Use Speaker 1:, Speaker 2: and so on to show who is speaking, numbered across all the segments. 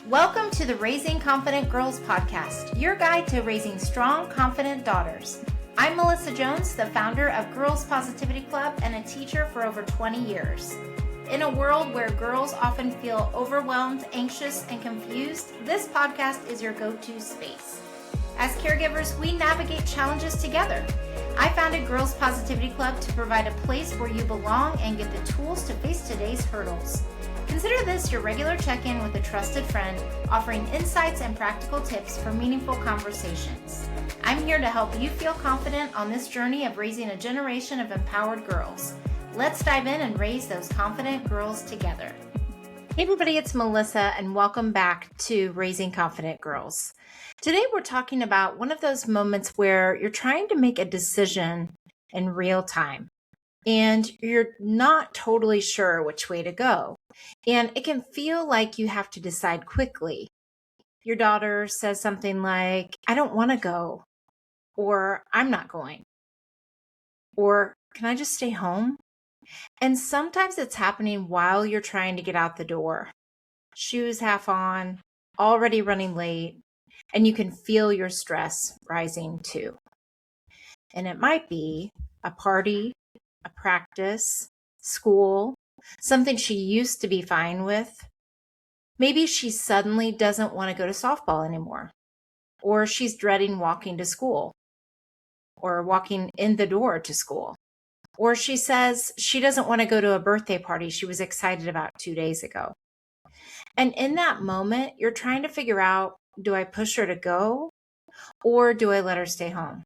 Speaker 1: Welcome to the Raising Confident Girls podcast, your guide to raising strong, confident daughters. I'm Melissa Jones, the founder of Girls Positivity Club and a teacher for over 20 years. In a world where girls often feel overwhelmed, anxious, and confused, this podcast is your go-to space. As caregivers, we navigate challenges together. I founded Girls Positivity Club to provide a place where you belong and get the tools to face today's hurdles. Consider this your regular check-in with a trusted friend, offering insights and practical tips for meaningful conversations. I'm here to help you feel confident on this journey of raising a generation of empowered girls. Let's dive in and raise those confident girls together. Hey everybody, it's Melissa and welcome back to Raising Confident Girls. Today we're talking about one of those moments where you're trying to make a decision in real time and you're not totally sure which way to go. And it can feel like you have to decide quickly. Your daughter says something like, I don't want to go, or I'm not going, or can I just stay home? And sometimes it's happening while you're trying to get out the door. Shoes half on, already running late, and you can feel your stress rising too. And it might be a party, a practice, school, something she used to be fine with. Maybe she suddenly doesn't want to go to softball anymore, or she's dreading walking to school, or walking in the door to school, or she says she doesn't want to go to a birthday party she was excited about 2 days ago. And in that moment, you're trying to figure out, do I push her to go, or do I let her stay home?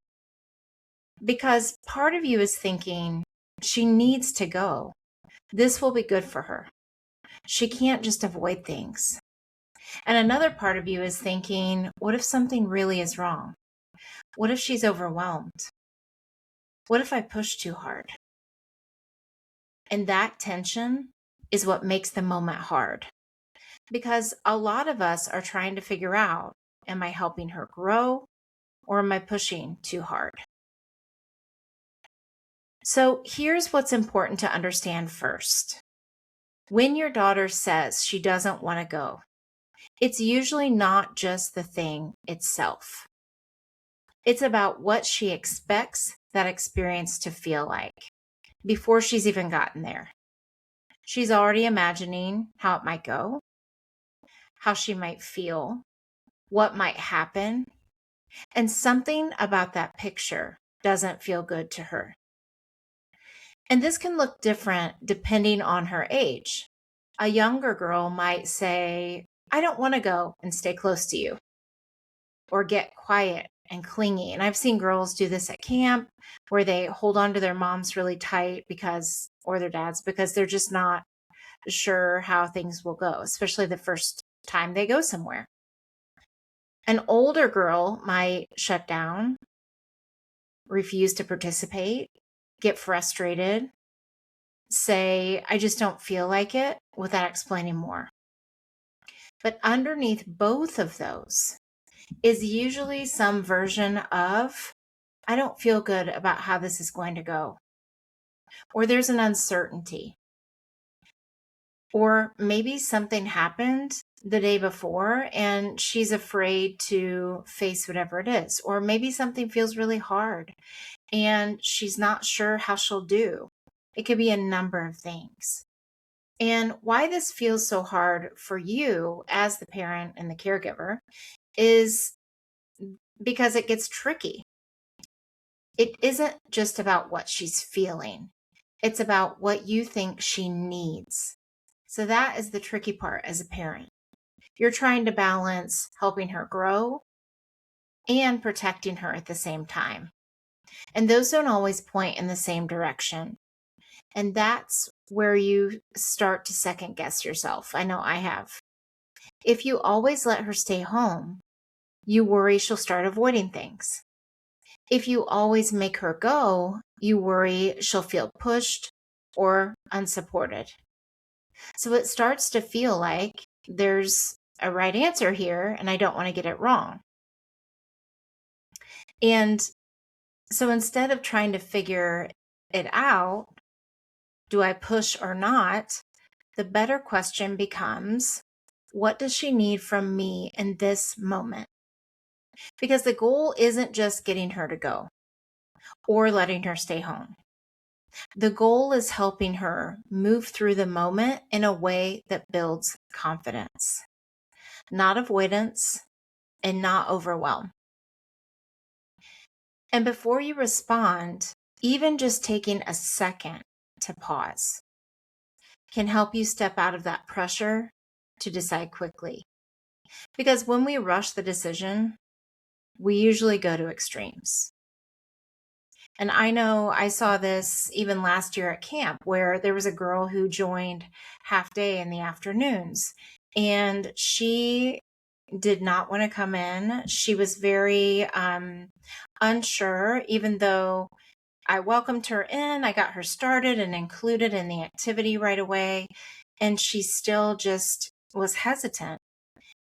Speaker 1: Because part of you is thinking, she needs to go. This will be good for her. She can't just avoid things. And another part of you is thinking, what if something really is wrong? What if she's overwhelmed? What if I push too hard? And that tension is what makes the moment hard. Because a lot of us are trying to figure out, am I helping her grow or am I pushing too hard? So here's what's important to understand first. When your daughter says she doesn't want to go, it's usually not just the thing itself. It's about what she expects that experience to feel like before she's even gotten there. She's already imagining how it might go, how she might feel, what might happen, and something about that picture doesn't feel good to her. And this can look different depending on her age. A younger girl might say, I don't want to go and stay close to you, or get quiet and clingy. And I've seen girls do this at camp where they hold on to their moms really tight or their dads, because they're just not sure how things will go, especially the first time they go somewhere. An older girl might shut down, refuse to participate, get frustrated, say, I just don't feel like it, without explaining more. But underneath both of those is usually some version of, I don't feel good about how this is going to go. Or there's an uncertainty. Or maybe something happened the day before and she's afraid to face whatever it is. Or maybe something feels really hard and she's not sure how she'll do. It could be a number of things. And why this feels so hard for you as the parent and the caregiver is because it gets tricky. It isn't just about what she's feeling. It's about what you think she needs. So that is the tricky part as a parent. You're trying to balance helping her grow and protecting her at the same time. And those don't always point in the same direction. And that's where you start to second guess yourself. I know I have. If you always let her stay home, you worry she'll start avoiding things. If you always make her go, you worry she'll feel pushed or unsupported. So it starts to feel like there's a right answer here and I don't want to get it wrong. And so instead of trying to figure it out, do I push or not? The better question becomes, What does she need from me in this moment? Because the goal isn't just getting her to go or letting her stay home. The goal is helping her move through the moment in a way that builds confidence, not avoidance and not overwhelm. And before you respond, even just taking a second to pause can help you step out of that pressure to decide quickly. Because when we rush the decision, we usually go to extremes. And I know I saw this even last year at camp where there was a girl who joined half day in the afternoons and she did not want to come in. She was very unsure, even though I welcomed her in, I got her started and included in the activity right away. And she still just was hesitant.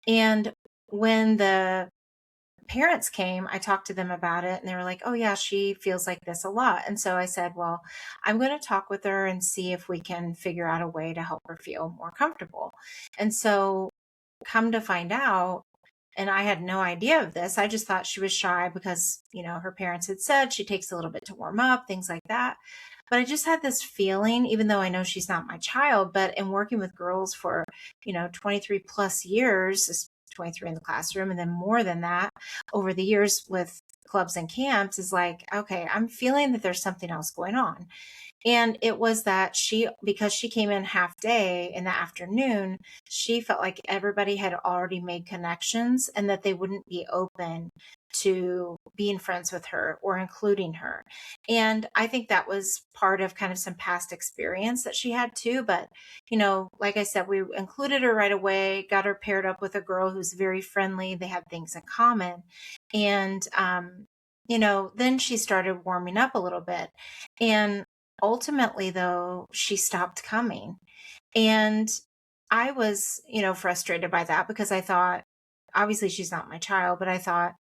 Speaker 1: And when the parents came, I talked to them about it and they were like, oh, yeah, she feels like this a lot. And so I said, well, I'm going to talk with her and see if we can figure out a way to help her feel more comfortable. And so come to find out, and I had no idea of this. I just thought she was shy because, her parents had said she takes a little bit to warm up, things like that. But I just had this feeling, even though I know she's not my child, but in working with girls for, 23 plus years, 23 in the classroom, and then more than that over the years with clubs and camps, is like, okay, I'm feeling that there's something else going on. And it was that because she came in half day in the afternoon, she felt like everybody had already made connections and that they wouldn't be open to being friends with her or including her. And I think that was part of kind of some past experience that she had too. But, like I said, we included her right away, got her paired up with a girl who's very friendly. They had things in common. And, then she started warming up a little bit. And ultimately, though, she stopped coming. And I was, frustrated by that because I thought, obviously, she's not my child, but I thought,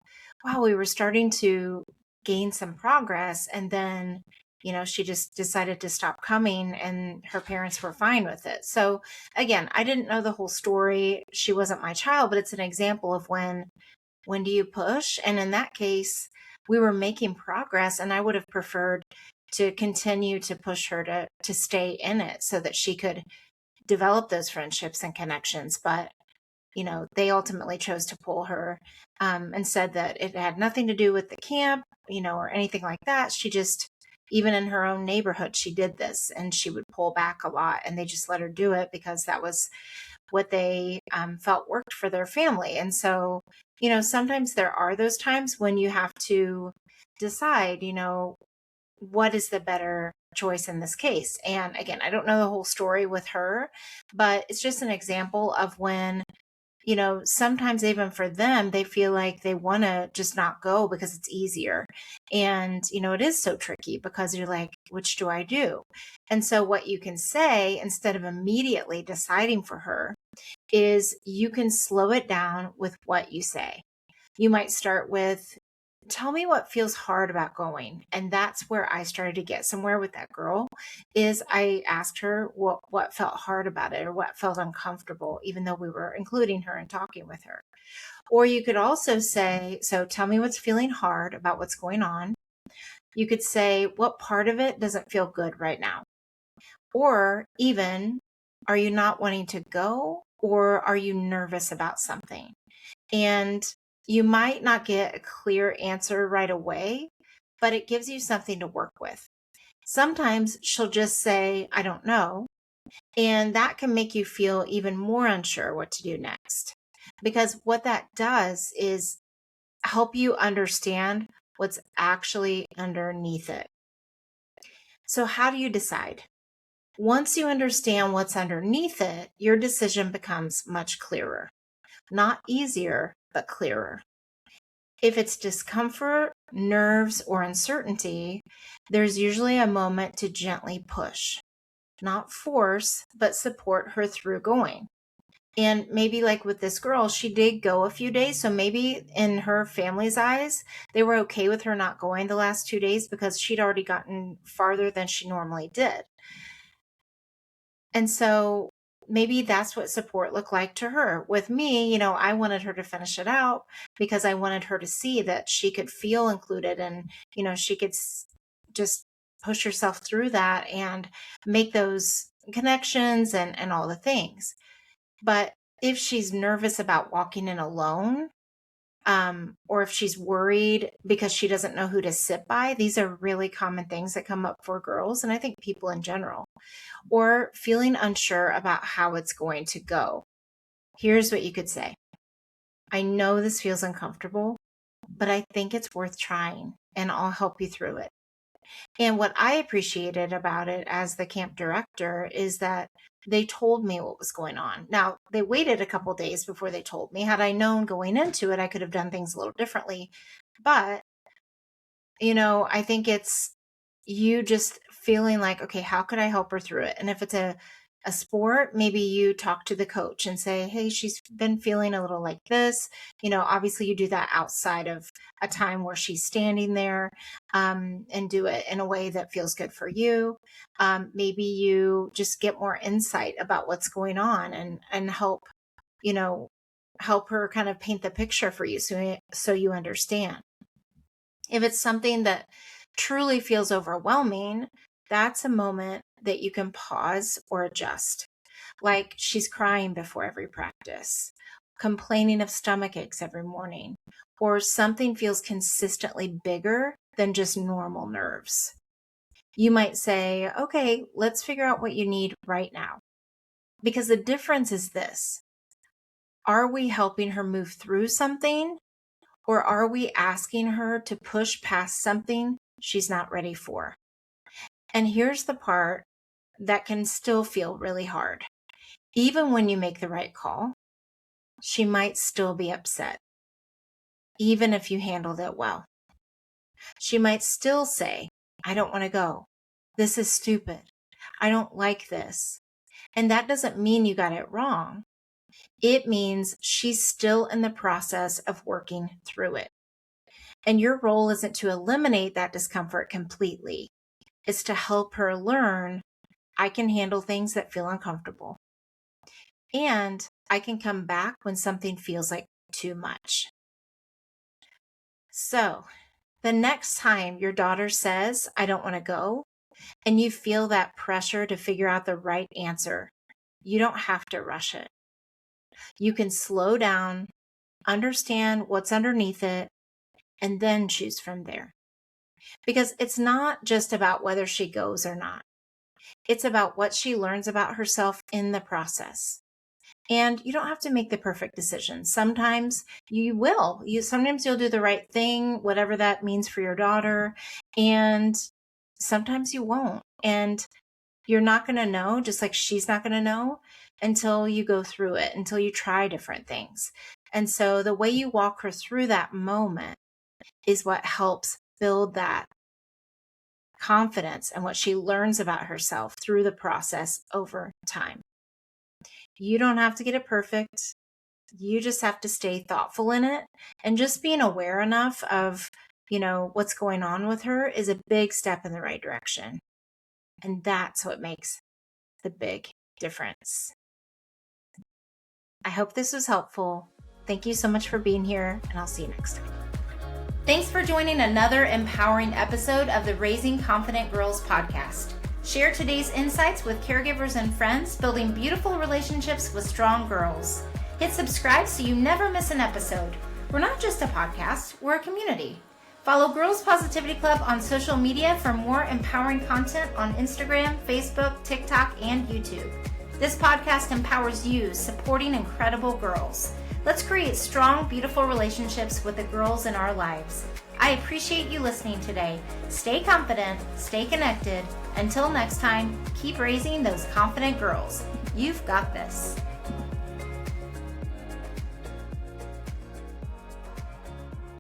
Speaker 1: wow, we were starting to gain some progress. And then, she just decided to stop coming and her parents were fine with it. So again, I didn't know the whole story. She wasn't my child, but it's an example of when do you push? And in that case, we were making progress and I would have preferred to continue to push her to stay in it so that she could develop those friendships and connections. But, they ultimately chose to pull her and said that it had nothing to do with the camp, or anything like that. She just, even in her own neighborhood, she did this and she would pull back a lot and they just let her do it because that was what they felt worked for their family. And so, sometimes there are those times when you have to decide, what is the better choice in this case. And again, I don't know the whole story with her, but it's just an example of when, sometimes even for them, they feel like they want to just not go because it's easier. And, it is so tricky because you're like, which do I do? And so what you can say instead of immediately deciding for her is you can slow it down with what you say. You might start with, tell me what feels hard about going. And that's where I started to get somewhere with that girl is I asked her what felt hard about it or what felt uncomfortable, even though we were including her and talking with her. Or you could also say, so tell me what's feeling hard about what's going on. You could say, what part of it doesn't feel good right now? Or even, are you not wanting to go or are you nervous about something? And you might not get a clear answer right away, but it gives you something to work with. Sometimes she'll just say, I don't know. And that can make you feel even more unsure what to do next. Because what that does is help you understand what's actually underneath it. So, how do you decide? Once you understand what's underneath it, your decision becomes much clearer. Not easier, but clearer. If it's discomfort, nerves, or uncertainty, there's usually a moment to gently push, not force, but support her through going. And maybe like with this girl, she did go a few days. So maybe in her family's eyes, they were okay with her not going the last 2 days because she'd already gotten farther than she normally did. And so maybe that's what support looked like to her. With me, I wanted her to finish it out because I wanted her to see that she could feel included and, she could just push herself through that and make those connections and all the things. But if she's nervous about walking in alone, or if she's worried because she doesn't know who to sit by, these are really common things that come up for girls, and I think people in general, or feeling unsure about how it's going to go. Here's what you could say. I know this feels uncomfortable, but I think it's worth trying, and I'll help you through it. And what I appreciated about it as the camp director is that they told me what was going on. Now, they waited a couple days before they told me. Had I known going into it, I could have done things a little differently. But, I think it's you just feeling like, okay, how could I help her through it? And if it's a sport, maybe you talk to the coach and say, hey, she's been feeling a little like this. Obviously you do that outside of a time where she's standing there, and do it in a way that feels good for you. Maybe you just get more insight about what's going on and help her kind of paint the picture for you so you understand. If it's something that truly feels overwhelming, that's a moment that you can pause or adjust. Like she's crying before every practice, complaining of stomach aches every morning, or something feels consistently bigger than just normal nerves. You might say, okay, let's figure out what you need right now. Because the difference is this. Are we helping her move through something, or are we asking her to push past something she's not ready for? And here's the part that can still feel really hard. Even when you make the right call, she might still be upset, even if you handled it well. She might still say, I don't want to go. This is stupid. I don't like this. And that doesn't mean you got it wrong. It means she's still in the process of working through it. And your role isn't to eliminate that discomfort completely. It's to help her learn, I can handle things that feel uncomfortable. And I can come back when something feels like too much. So the next time your daughter says, I don't want to go, and you feel that pressure to figure out the right answer, you don't have to rush it. You can slow down, understand what's underneath it, and then choose from there. Because it's not just about whether she goes or not. It's about what she learns about herself in the process. And you don't have to make the perfect decision. Sometimes you will. Sometimes you'll do the right thing, whatever that means for your daughter. And sometimes you won't. And you're not going to know, just like she's not going to know, until you go through it, until you try different things. And so the way you walk her through that moment is what helps build that confidence and what she learns about herself through the process over time. You don't have to get it perfect. You just have to stay thoughtful in it, and just being aware enough of, what's going on with her is a big step in the right direction. And that's what makes the big difference. I hope this was helpful. Thank you so much for being here, and I'll see you next time. Thanks for joining another empowering episode of the Raising Confident Girls podcast. Share today's insights with caregivers and friends, building beautiful relationships with strong girls. Hit subscribe so you never miss an episode. We're not just a podcast, we're a community. Follow Girls Positivity Club on social media for more empowering content on Instagram, Facebook, TikTok, and YouTube. This podcast empowers you, supporting incredible girls. Let's create strong, beautiful relationships with the girls in our lives. I appreciate you listening today. Stay confident, stay connected. Until next time, keep raising those confident girls. You've got this.